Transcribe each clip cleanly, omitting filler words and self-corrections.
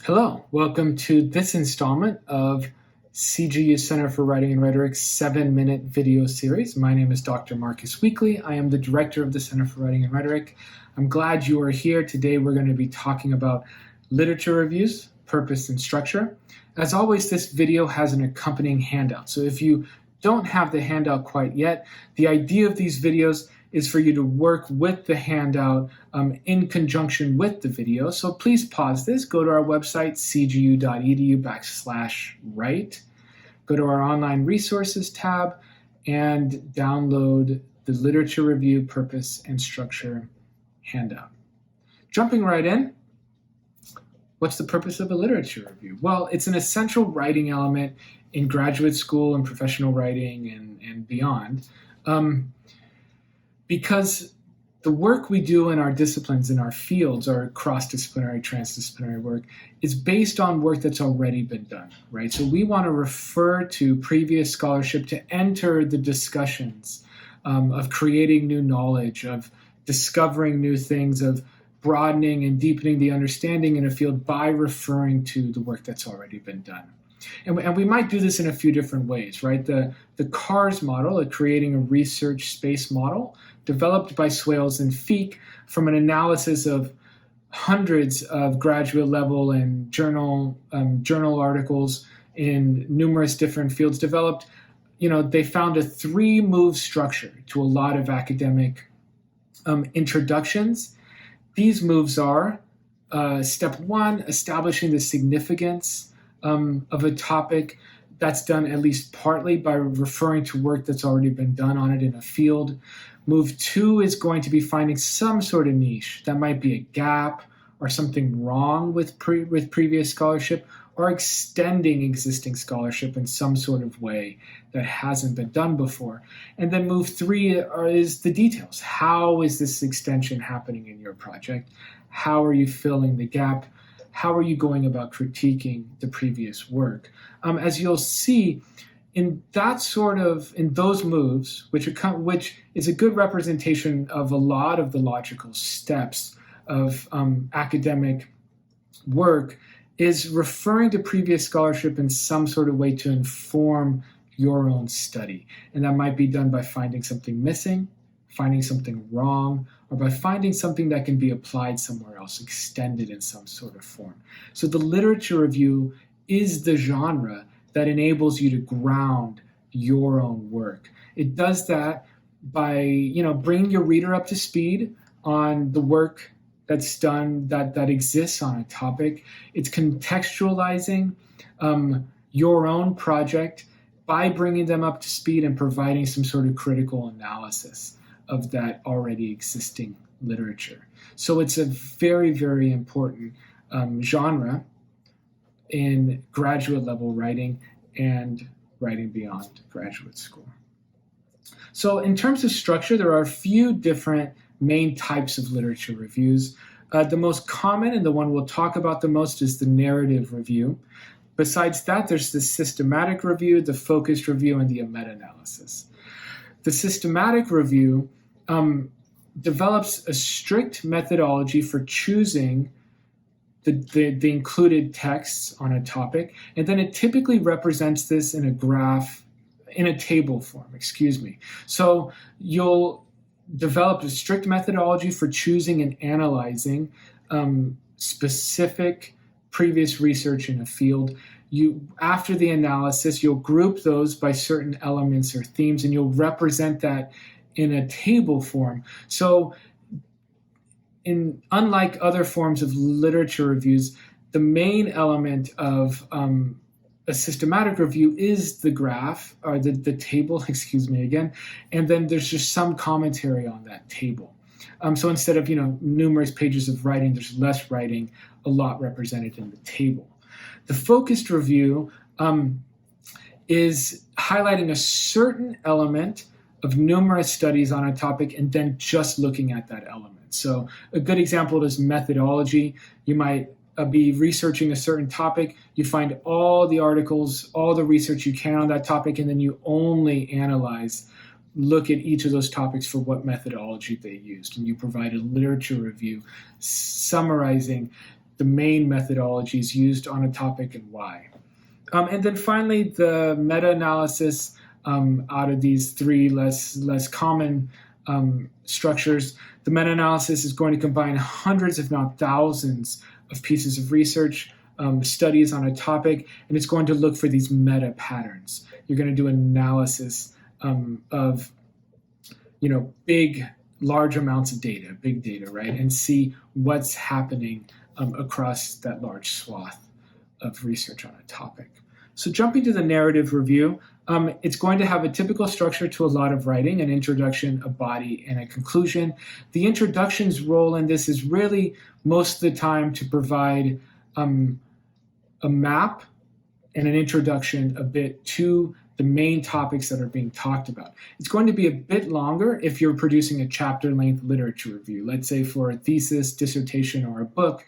Hello, welcome to this installment of CGU Center for Writing and Rhetoric's 7-minute video series. My name is Dr. Marcus Weakley. I am the director of the Center for Writing and Rhetoric. I'm glad you are here. Today we're going to be talking about literature reviews, purpose, and structure. As always, this video has an accompanying handout. So if you don't have the handout quite yet, the idea of these videos is for you to work with the handout in conjunction with the video. So please pause this, go to our website, cgu.edu/write, go to our online resources tab, and download the literature review, purpose, and structure handout. Jumping right in, what's the purpose of a literature review? Well, it's an essential writing element in graduate school and professional writing and beyond. Because the work we do in our disciplines, in our fields, our cross-disciplinary, transdisciplinary work, is based on work that's already been done, right? So we want to refer to previous scholarship to enter the discussions of creating new knowledge, of discovering new things, of broadening and deepening the understanding in a field by referring to the work that's already been done. And we might do this in a few different ways, right? The CARS model, creating a research space model, developed by Swales and Feek from an analysis of hundreds of graduate level and journal articles in numerous different fields developed. They found a 3-move structure to a lot of academic introductions. These moves are step 1, establishing the significance of a topic. That's done at least partly by referring to work that's already been done on it in a field. Move 2 is going to be finding some sort of niche. That might be a gap or something wrong with previous scholarship, or extending existing scholarship in some sort of way that hasn't been done before. And then move 3 is the details. How is this extension happening in your project? How are you filling the gap? How are you going about critiquing the previous work? As you'll see, in those moves, which is a good representation of a lot of the logical steps of academic work, is referring to previous scholarship in some sort of way to inform your own study. And that might be done by finding something missing, finding something wrong, or by finding something that can be applied somewhere else, extended in some sort of form. So the literature review is the genre that enables you to ground your own work. It does that by, bringing your reader up to speed on the work that's done, that exists on a topic. It's contextualizing your own project by bringing them up to speed and providing some sort of critical analysis of that already existing literature. So it's a very, very important genre in graduate level writing and writing beyond graduate school. So in terms of structure, there are a few different main types of literature reviews. The most common, and the one we'll talk about the most, is the narrative review. Besides that, there's the systematic review, the focused review, and the meta-analysis. The systematic review develops a strict methodology for choosing the included texts on a topic, and then it typically represents this in a graph, in a table form, So you'll develop a strict methodology for choosing and analyzing specific previous research in a field. After the analysis, you'll group those by certain elements or themes, and you'll represent that in a table form. So unlike other forms of literature reviews, the main element of a systematic review is the graph, or the table, and then there's just some commentary on that table. So instead of numerous pages of writing, there's less writing, a lot represented in the table. The focused review is highlighting a certain element of numerous studies on a topic and then just looking at that element. So a good example is methodology. You might be researching a certain topic. You find all the articles, all the research you can on that topic, and then you only look at each of those topics for what methodology they used. And you provide a literature review summarizing the main methodologies used on a topic and why. And then finally, the meta-analysis out of these three less common structures. The meta-analysis is going to combine hundreds, if not thousands, of pieces of research, studies on a topic, and it's going to look for these meta patterns. You're going to do an analysis of, big, large amounts of data, big data, right, and see what's happening across that large swath of research on a topic. So jumping to the narrative review, it's going to have a typical structure to a lot of writing: an introduction, a body, and a conclusion. The introduction's role in this is really most of the time to provide a map and an introduction a bit to the main topics that are being talked about. It's going to be a bit longer if you're producing a chapter-length literature review, let's say for a thesis, dissertation, or a book.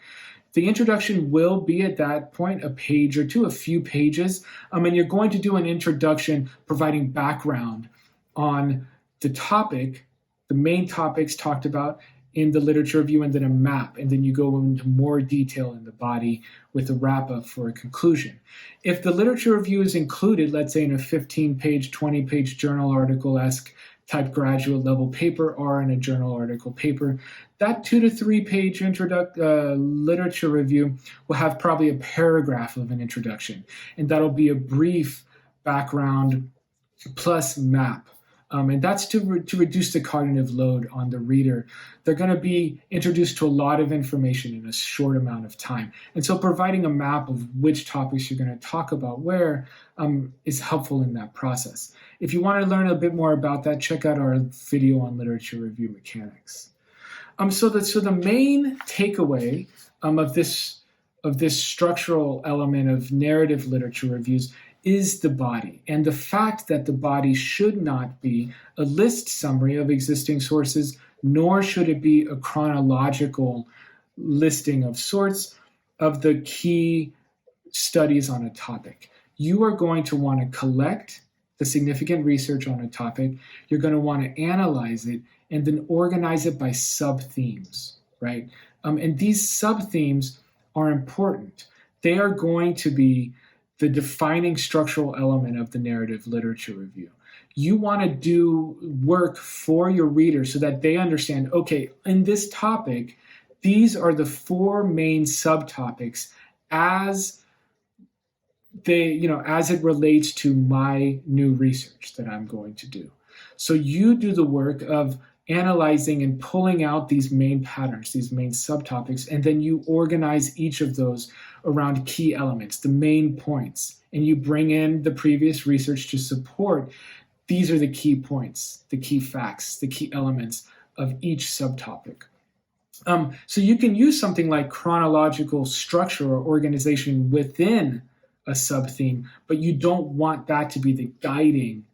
The introduction will be at that point a page or two, a few pages, and you're going to do an introduction providing background on the topic, the main topics talked about in the literature review, and then a map, and then you go into more detail in the body with a wrap-up for a conclusion. If the literature review is included, let's say in a 15-page, 20-page journal article-esque type graduate level paper or in a journal article paper, that 2 to 3 page literature review will have probably a paragraph of an introduction, and that'll be a brief background plus map. And that's to reduce the cognitive load on the reader. They're going to be introduced to a lot of information in a short amount of time. And so providing a map of which topics you're going to talk about where is helpful in that process. If you want to learn a bit more about that, check out our video on literature review mechanics. So the main takeaway of this structural element of narrative literature reviews is the body, and the fact that the body should not be a list summary of existing sources, nor should it be a chronological listing of sorts of the key studies on a topic. You are going to want to collect the significant research on a topic. You're going to want to analyze it and then organize it by sub-themes, right? And these sub-themes are important. They are going to be the defining structural element of the narrative literature review. You want to do work for your readers so that they understand, okay, in this topic, these are the 4 main subtopics as it relates to my new research that I'm going to do. So you do the work of analyzing and pulling out these main patterns, these main subtopics, and then you organize each of those around key elements, the main points, and you bring in the previous research to support. These are the key points, the key facts, the key elements of each subtopic. So you can use something like chronological structure or organization within a sub-theme, but you don't want that to be the guiding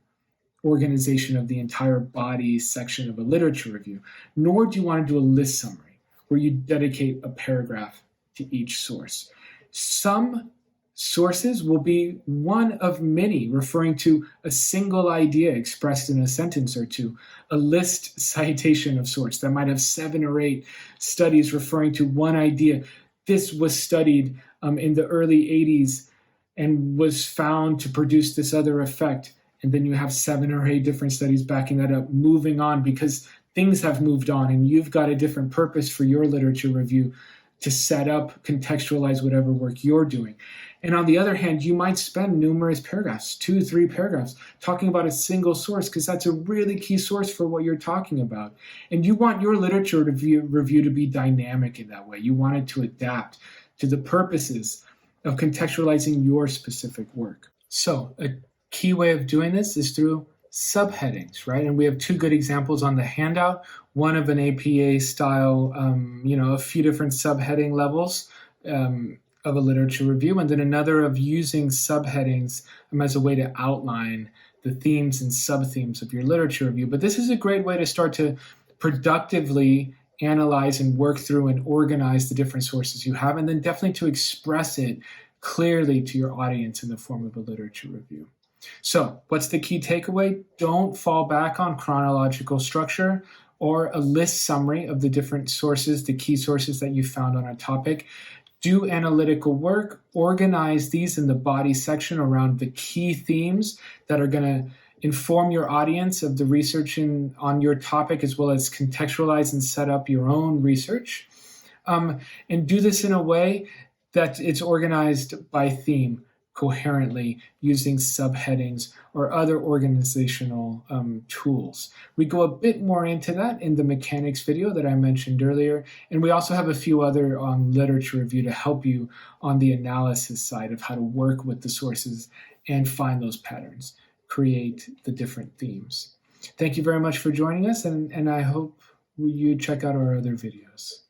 organization of the entire body section of a literature review, nor do you want to do a list summary where you dedicate a paragraph to each source. Some sources will be one of many, referring to a single idea expressed in a sentence or two, a list citation of sorts that might have 7 or 8 studies referring to one idea. This was studied in the early 80s and was found to produce this other effect. And then you have 7 or 8 different studies backing that up, moving on because things have moved on and you've got a different purpose for your literature review to set up, contextualize whatever work you're doing. And on the other hand, you might spend numerous paragraphs, 2, 3 paragraphs, talking about a single source because that's a really key source for what you're talking about. And you want your literature review to be dynamic in that way. You want it to adapt to the purposes of contextualizing your specific work. So a key way of doing this is through subheadings, right? And we have 2 good examples on the handout, one of an APA style, a few different subheading levels of a literature review, and then another of using subheadings as a way to outline the themes and sub-themes of your literature review. But this is a great way to start to productively analyze and work through and organize the different sources you have, and then definitely to express it clearly to your audience in the form of a literature review. So what's the key takeaway? Don't fall back on chronological structure or a list summary of the different sources, the key sources that you found on a topic. do analytical work, organize these in the body section around the key themes that are going to inform your audience of the research on your topic, as well as contextualize and set up your own research. And do this in a way that it's organized by theme coherently using subheadings or other organizational tools. We go a bit more into that in the mechanics video that I mentioned earlier, and we also have a few other literature review to help you on the analysis side of how to work with the sources and find those patterns, create the different themes. Thank you very much for joining us, and I hope you check out our other videos.